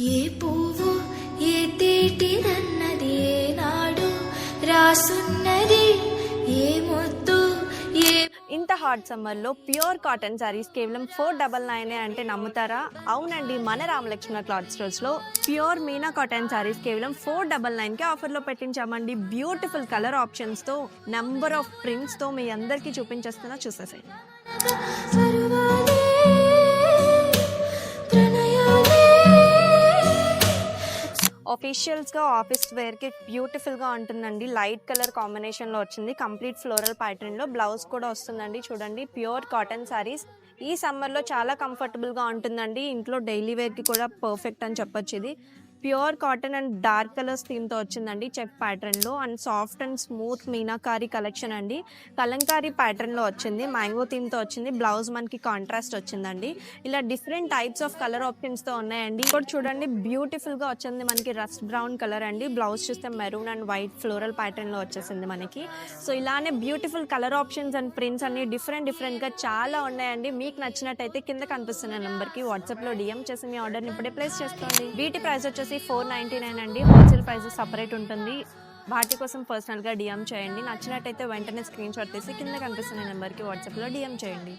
ఏ పువ్వు ఏ తేటిదన్నది ఏనాడు రాసున్నది ఏ ముద్దు ఏ. ఇంత హాట్ సమ్మర్లో ప్యూర్ కాటన్ సారీస్ కేవలం 499 అంటే నమ్ముతారా? అవునండి, మన రామలక్ష్మణ క్లాత్ స్టోర్స్లో ప్యూర్ మీనా కాటన్ సారీస్ కేవలం 499కి ఆఫర్లో పెట్టించామండి. బ్యూటిఫుల్ కలర్ ఆప్షన్స్తో, నెంబర్ ఆఫ్ ప్రింట్స్తో మీ అందరికీ చూపించేస్తున్నా, చూసేసేయండి. ఆఫీషియల్స్గా ఆఫీస్ వేర్కి బ్యూటిఫుల్గా ఉంటుందండి. లైట్ కలర్ కాంబినేషన్లో వచ్చింది. కంప్లీట్ ఫ్లోరల్ ప్యాటర్న్లో బ్లౌజ్ కూడా వస్తుందండి. చూడండి, ప్యూర్ కాటన్ శారీస్ ఈ సమ్మర్లో చాలా కంఫర్టబుల్గా ఉంటుందండి. ఇంట్లో డైలీ వేర్కి కూడా పర్ఫెక్ట్ అని చెప్పొచ్చు. ఇది pure cotton and dark colours థీమ్తో వచ్చిందండి. చెక్ ప్యాటర్న్లో and soft and smooth Meenakari collection అండి. కలంకారీ ప్యాటర్న్లో వచ్చింది. మ్యాంగో థీమ్తో వచ్చింది. బ్లౌజ్ మనకి కాంట్రాస్ట్ వచ్చిందండి. ఇలా డిఫరెంట్ టైప్స్ ఆఫ్ కలర్ ఆప్షన్స్తో ఉన్నాయండి. ఇప్పుడు చూడండి, బ్యూటిఫుల్గా వచ్చింది మనకి రస్ట్ బ్రౌన్ కలర్ అండి. బ్లౌజ్ చూస్తే మెరూన్ అండ్ వైట్ ఫ్లోరల్ ప్యాటర్న్లో వచ్చేసింది మనకి. సో ఇలానే beautiful colour options and prints అన్ని డిఫరెంట్గా చాలా ఉన్నాయండి. మీకు నచ్చినట్టయితే కింద కనిపిస్తున్న నెంబర్కి వాట్సాప్లో డిఎం చేసి మీ ఆర్డర్ని ఇప్పుడే ప్లేస్ చేసుకోండి. వీటి ప్రైస్ వచ్చేసి 499 అండి. హోల్సేల్ ప్రైస్ సపరేట్ ఉంటుంది. వాటి కోసం పర్సనల్గా డిఎం చేయండి. నచ్చినట్టయితే వెంటనే స్క్రీన్ షాట్ తీసి కింద కనిపిస్తున్న నెంబర్కి వాట్సాప్లో డిఎం చేయండి.